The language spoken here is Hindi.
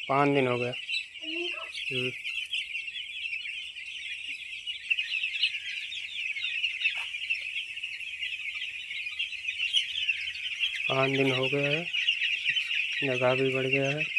5 दिन हो गया। 5 दिन हो गया है, जगह भी बढ़ गया है।